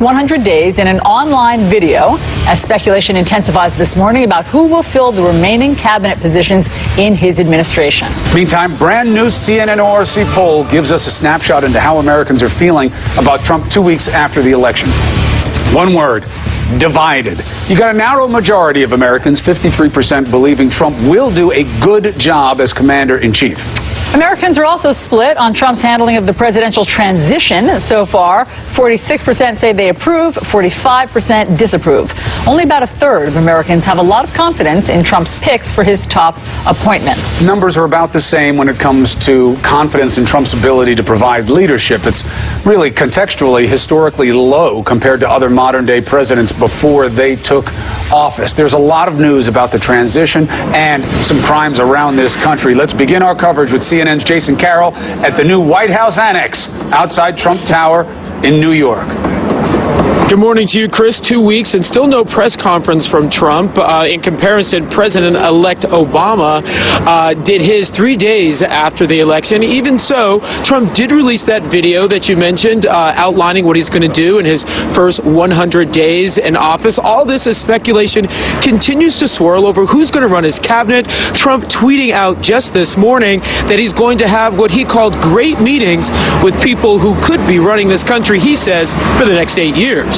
100 days in an online video as speculation intensifies this morning about who will fill the remaining cabinet positions in his administration. Meantime, brand new CNN ORC poll gives us a snapshot into how Americans are feeling about Trump 2 weeks after the election. One word: divided. You got a narrow majority of Americans, 53%, believing Trump will do a good job as commander-in-chief. Americans are also split on Trump's handling of the presidential transition so far. 46% say they approve, 45% disapprove. Only about a third of Americans have a lot of confidence in Trump's picks for his top appointments. Numbers are about the same when it comes to confidence in Trump's ability to provide leadership. It's really contextually historically low compared to other modern-day presidents before they took office. There's a lot of news about the transition and some crimes around this country. Let's begin our coverage with CNN's Jason Carroll at the new White House Annex outside Trump Tower in New York. Good morning to you, Chris. 2 weeks and still no press conference from Trump. In comparison, President-elect Obama did his 3 days after the election. Even so, Trump did release that video that you mentioned, outlining what he's going to do in his first 100 days in office. All this as speculation continues to swirl over who's going to run his cabinet. Trump tweeting out just this morning that he's going to have what he called great meetings with people who could be running this country, he says, for the next 8 years.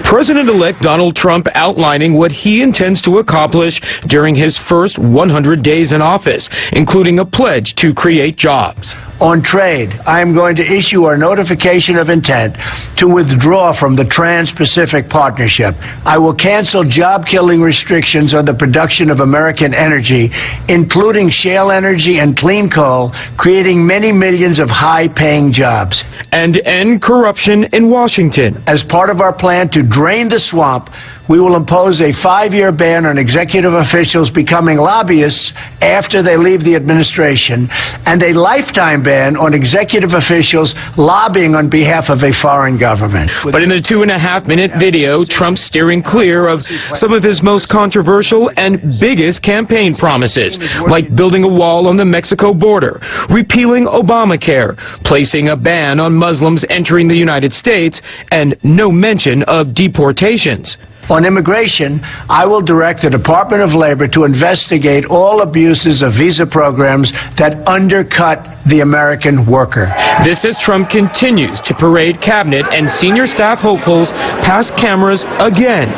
President-elect Donald Trump outlining what he intends to accomplish during his first 100 days in office, including a pledge to create jobs. On trade, I am going to issue a notification of intent to withdraw from the Trans-Pacific Partnership. I will cancel job-killing restrictions on the production of American energy, including shale energy and clean coal, creating many millions of high-paying jobs. And end corruption in Washington. As part of our plan to drain the swamp, we will impose a 5-year ban on executive officials becoming lobbyists after they leave the administration, and a lifetime ban on executive officials lobbying on behalf of a foreign government. But in a 2.5-minute video, Trump steering clear of some of his most controversial and biggest campaign promises, like building a wall on the Mexico border, repealing Obamacare, placing a ban on Muslims entering the United States, and no mention of deportations. On immigration, I will direct the Department of Labor to investigate all abuses of visa programs that undercut the American worker. This as Trump continues to parade cabinet and senior staff hopefuls past cameras again.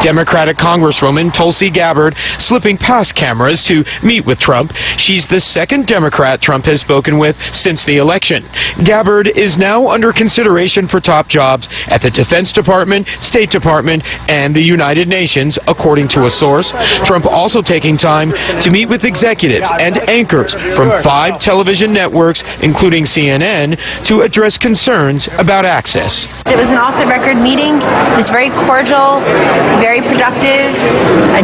Democratic Congresswoman Tulsi Gabbard slipping past cameras to meet with Trump. She's the second Democrat Trump has spoken with since the election. Gabbard is now under consideration for top jobs at the Defense Department, State Department, and the United Nations, according to a source. Trump also taking time to meet with executives and anchors from 5 television networks, including CNN, to address concerns about access. It was an off-the-record meeting. It was very cordial, very productive,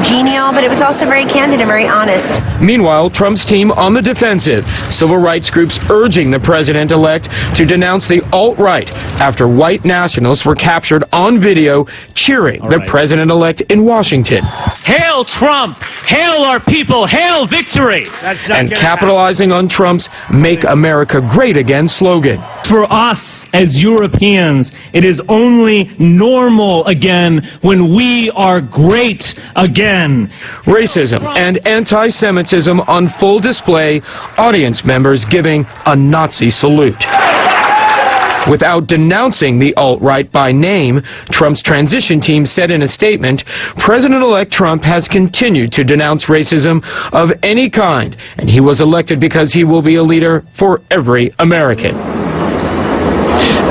genial, but it was also very candid and very honest. Meanwhile, Trump's team on the defensive, civil rights groups urging the president-elect to denounce the alt-right after white nationalists were captured on video cheering the president-elect in Washington. Hail Trump! Hail our people! Hail victory! And capitalizing on Trump's Make America Great Again slogan. For us as Europeans, it is only normal again when we are great again. Racism and anti-Semitism on full display, audience members giving a Nazi salute. Without denouncing the alt-right by name, Trump's transition team said in a statement, President-elect Trump has continued to denounce racism of any kind, and he was elected because he will be a leader for every American.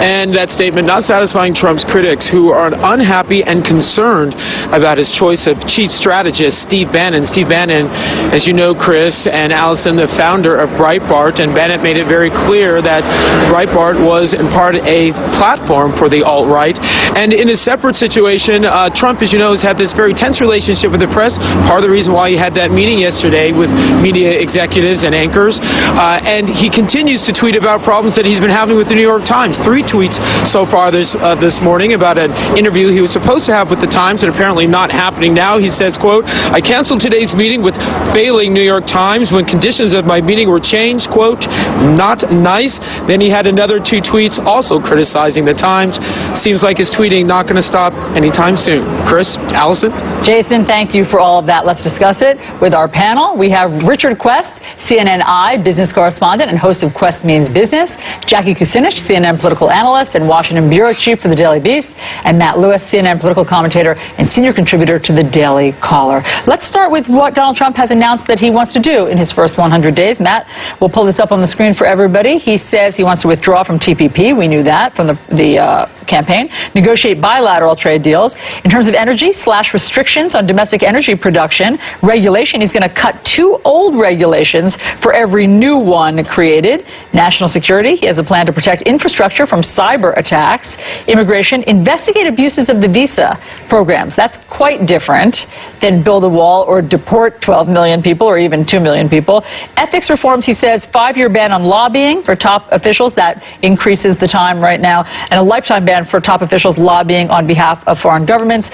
And that statement not satisfying Trump's critics, who are unhappy and concerned about his choice of chief strategist Steve Bannon. Steve Bannon, as you know, Chris and Allison, the founder of Breitbart, and Bannon made it very clear that Breitbart was in part a platform for the alt-right. And in a separate situation, Trump, as you know, has had this very tense relationship with the press. Part of the reason why he had that meeting yesterday with media executives and anchors. And he continues to tweet about problems that he's been having with the New York Times. 3 tweets so far this morning about an interview he was supposed to have with the Times and apparently not happening now. He says, quote, "I canceled today's meeting with failing New York Times when conditions of my meeting were changed, quote, not nice." Then he had another 2 tweets also criticizing the Times. Seems like his tweeting not going to stop anytime soon. Chris, Allison? Jason, thank you for all of that. Let's discuss it with our panel. We have Richard Quest, CNN-I business correspondent and host of Quest Means Business, Jackie Kucinich, CNN political analyst and Washington bureau chief for the Daily Beast, and Matt Lewis, CNN political commentator and senior contributor to the Daily Caller. Let's start with what Donald Trump has announced that he wants to do in his first 100 days. Matt, we'll pull this up on the screen for everybody. He says he wants to withdraw from TPP. We knew that from the campaign. Negotiate bilateral trade deals. In terms of energy, slash restrictions on domestic energy production. Regulation, he's going to cut 2 old regulations for every new one created. National security, he has a plan to protect infrastructure from cyber attacks. Immigration, investigate abuses of the visa programs. That's quite different than build a wall or deport 12 million people or even 2 million people. Ethics reforms, he says, 5-year ban on lobbying for top officials. That increases the time right now. And a lifetime ban for top officials lobbying on behalf of foreign governments.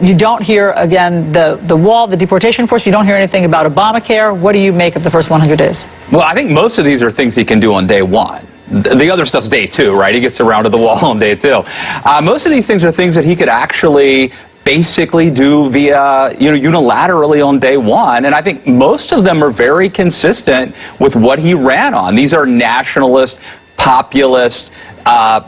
You don't hear, again, the wall, the deportation force. You don't hear anything about Obamacare. What do you make of the first 100 days? Well, I think most of these are things he can do on day 1. The other stuff's day 2, right? He gets around to the wall on day 2. Most of these things are things that he could actually basically do via, unilaterally on day 1. And I think most of them are very consistent with what he ran on. These are nationalist, populist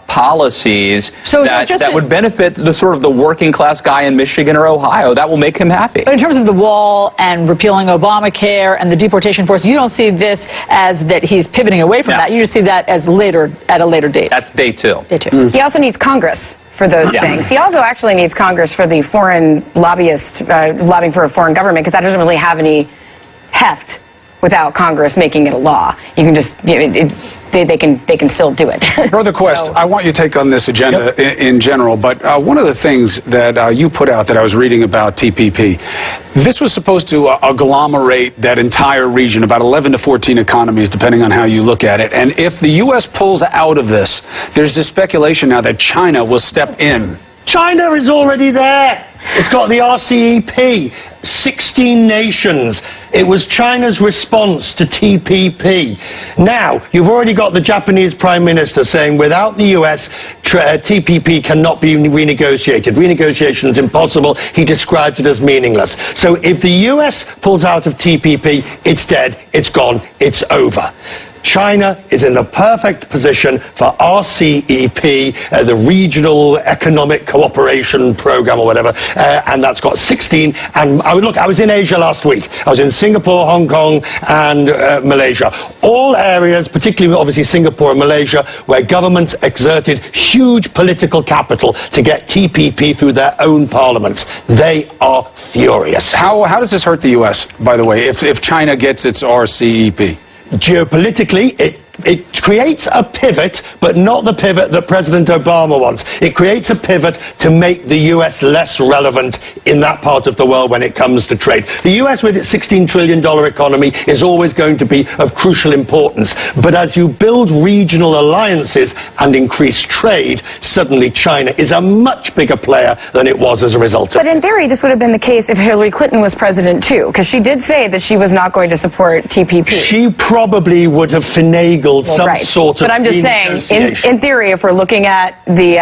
policies that would benefit the sort of the working class guy in Michigan or Ohio. That will make him happy. But in terms of the wall and repealing Obamacare and the deportation force, you don't see this as that he's pivoting away from that. You just see that as at a later date. That's day 2. Day 2. He also needs Congress for those things. He also actually needs Congress for the foreign lobbyist, lobbying for a foreign government, because that doesn't really have any heft without Congress making it a law. You can just, they can still do it. Brother Quest, I want your take on this agenda in general, but one of the things that you put out that I was reading about TPP, this was supposed to agglomerate that entire region, about 11 to 14 economies, depending on how you look at it. And if the U.S. pulls out of this, there's this speculation now that China will step in. China is already there. It's got the RCEP, 16 nations. It was China's response to TPP. Now, you've already got the Japanese Prime Minister saying without the US, TPP cannot be renegotiated. Renegotiation is impossible. He described it as meaningless. So if the US pulls out of TPP, it's dead, it's gone, it's over. China is in the perfect position for RCEP, the Regional Economic Cooperation Program or whatever, and that's got 16. And I was in Asia last week. I was in Singapore, Hong Kong, and Malaysia. All areas, particularly obviously Singapore and Malaysia, where governments exerted huge political capital to get TPP through their own parliaments. They are furious. How does this hurt the U.S., by the way, if China gets its RCEP? Geopolitically, it creates a pivot, but not the pivot that President Obama wants. It creates a pivot to make the U.S. less relevant in that part of the world when it comes to trade. The U.S., with its $16 trillion economy, is always going to be of crucial importance. But as you build regional alliances and increase trade, suddenly China is a much bigger player than it was as a result of But in theory, this would have been the case if Hillary Clinton was president, too, because she did say that she was not going to support TPP. She probably would have finagled some sort of But I'm just saying, in theory, if we're looking at the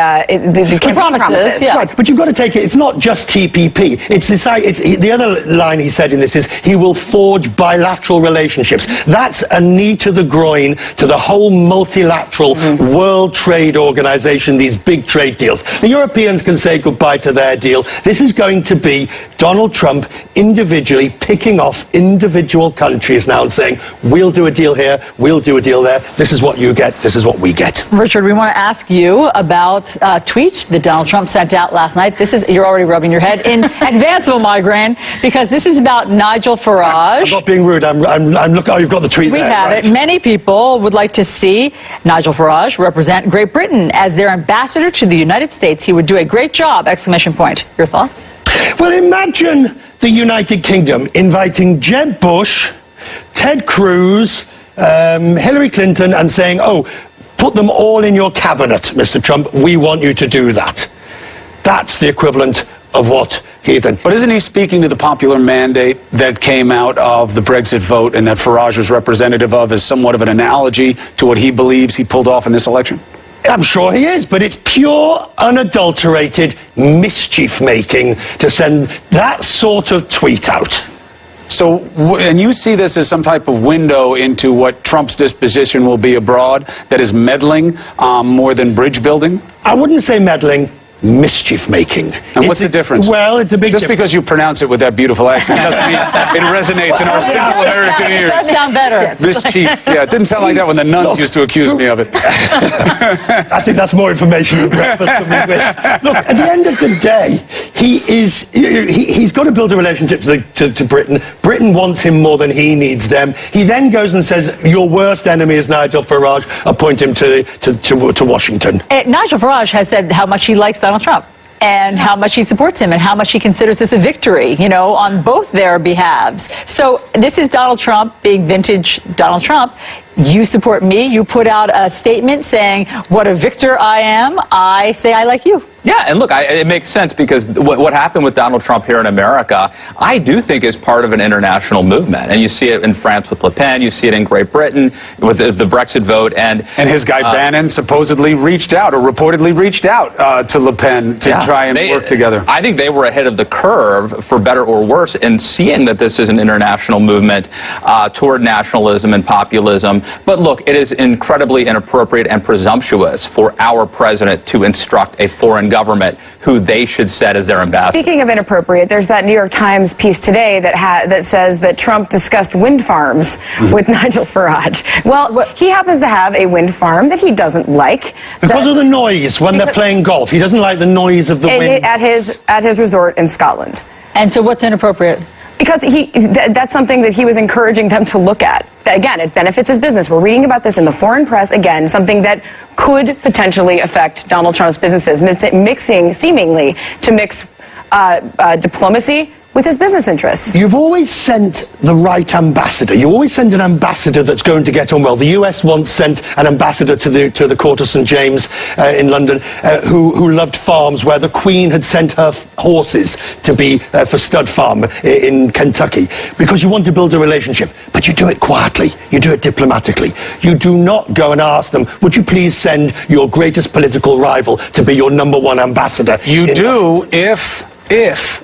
promises. Yeah. Right, but you've got to take it. It's not just TPP. It's the other line he said in this is he will forge bilateral relationships. That's a knee to the groin to the whole multilateral World Trade Organization. These big trade deals. The Europeans can say goodbye to their deal. This is going to be Donald Trump individually picking off individual countries now and saying, we'll do a deal here, we'll do a deal there. This is what you get. This is what we get. Richard, we want to ask you about a tweet that Donald Trump sent out last night. You're already rubbing your head in advance of a migraine because this is about Nigel Farage. I'm not being rude. I'm looking. Oh, you've got the tweet there. We have it. Many people would like to see Nigel Farage represent Great Britain as their ambassador to the United States. He would do a great job! ! Your thoughts? Well, imagine the United Kingdom inviting Jeb Bush, Ted Cruz, Hillary Clinton, and saying, oh, put them all in your cabinet, Mr. Trump. We want you to do that. That's the equivalent of what he's done. But isn't he speaking to the popular mandate that came out of the Brexit vote and that Farage was representative of as somewhat of an analogy to what he believes he pulled off in this election? I'm sure he is, but it's pure, unadulterated mischief-making to send that sort of tweet out. So, and you see this as some type of window into what Trump's disposition will be abroad, that is meddling more than bridge building? I wouldn't say meddling. Mischief-making. And what's the difference? Well, it's a big Just difference. because you pronounce it with that beautiful accent doesn't mean it resonates in our simple American ears. It does sound better. Mischief. Yeah, it didn't sound like that when the nuns used to accuse me of it. I think that's more information than breakfast than we wish. Look, at the end of the day, he's got to build a relationship to Britain. Britain wants him more than he needs them. He then goes and says, your worst enemy is Nigel Farage. Appoint him to Washington. Nigel Farage has said how much he likes Donald Trump and how much he supports him and how much he considers this a victory, you know, on both their behalves. So this is Donald Trump being vintage Donald Trump. You support me. You put out a statement saying, what a victor I am. I say I like you. Yeah, and look, it makes sense because what happened with Donald Trump here in America, I do think is part of an international movement. And you see it in France with Le Pen, you see it in Great Britain with the Brexit vote. And his guy Bannon supposedly reached out or reportedly reached out to Le Pen to try and work together. I think they were ahead of the curve, for better or worse, in seeing that this is an international movement toward nationalism and populism. But look, it is incredibly inappropriate and presumptuous for our president to instruct a foreign government who they should set as their ambassador. Speaking of inappropriate, there's that New York Times piece today that says that Trump discussed wind farms with Nigel Farage. Well, he happens to have a wind farm that he doesn't like. Because of the noise when they're playing golf. He doesn't like the noise of the wind. At his resort in Scotland. And so what's inappropriate? Because that's something that he was encouraging them to look at. Again, it benefits his business. We're reading about this in the foreign press. Again, something that could potentially affect Donald Trump's businesses, seemingly to mix diplomacy with his business interests. You've always sent the right ambassador. You always send an ambassador that's going to get on well. The US once sent an ambassador to the Court of St. James in London who loved farms where the Queen had sent her horses to be for stud farm in Kentucky because you want to build a relationship. But you do it quietly. You do it diplomatically. You do not go and ask them, would you please send your greatest political rival to be your #1 ambassador? You do if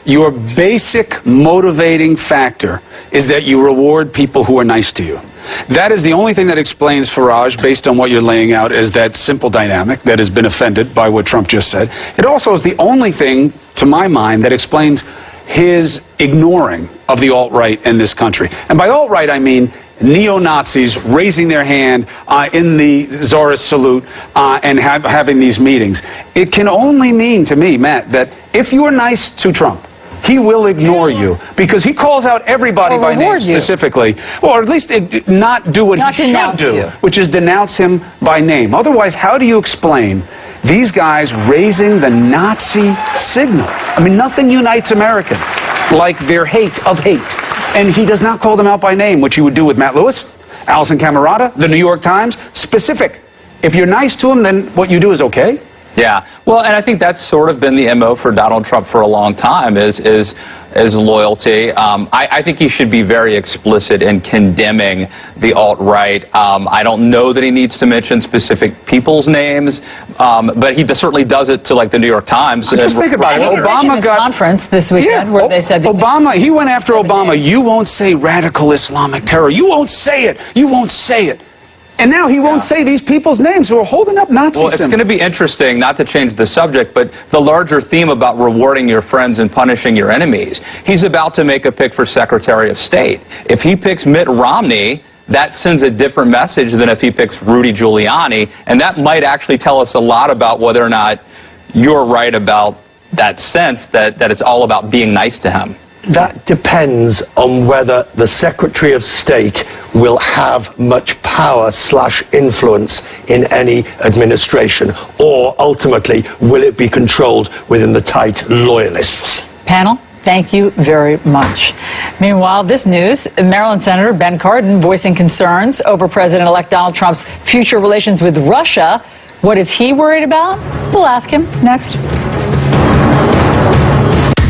your basic motivating factor is that you reward people who are nice to you. That is the only thing that explains Farage, based on what you're laying out, as that simple dynamic that has been offended by what Trump just said. It also is the only thing, to my mind, that explains his ignoring of the alt-right in this country. And by alt-right, I mean neo-Nazis raising their hand in the Tsarist salute and having these meetings. It can only mean to me, Matt, that if you are nice to Trump, he will ignore you because he calls out everybody by name specifically, or at least not do what he should do, which is denounce him by name. Otherwise, how do you explain these guys raising the Nazi signal? I mean, nothing unites Americans like their hate of hate. And he does not call them out by name, which he would do with Matt Lewis, Alison Camerata, the New York Times. Specific. If you're nice to him, then what you do is okay. Yeah, well, and I think that's sort of been the MO for Donald Trump for a long time is loyalty. I think he should be very explicit in condemning the alt-right. I don't know that he needs to mention specific people's names, but he certainly does it to, like, the New York Times. Just think about it. Obama got conference this weekend where they said Obama. He went after Obama. You won't say radical Islamic terror. You won't say it. You won't say it. And now he won't say these people's names who are holding up Nazi symbols. Well, it's going to be interesting, not to change the subject, but the larger theme about rewarding your friends and punishing your enemies. He's about to make a pick for Secretary of State. If he picks Mitt Romney, that sends a different message than if he picks Rudy Giuliani, and that might actually tell us a lot about whether or not you're right about that sense that it's all about being nice to him. That depends on whether the Secretary of State will have much power/influence in any administration, or ultimately will it be controlled within the tight loyalists? Panel? Thank you very much. Meanwhile, this news, Maryland Senator Ben Cardin voicing concerns over President-elect Donald Trump's future relations with Russia. What is he worried about? We'll ask him next.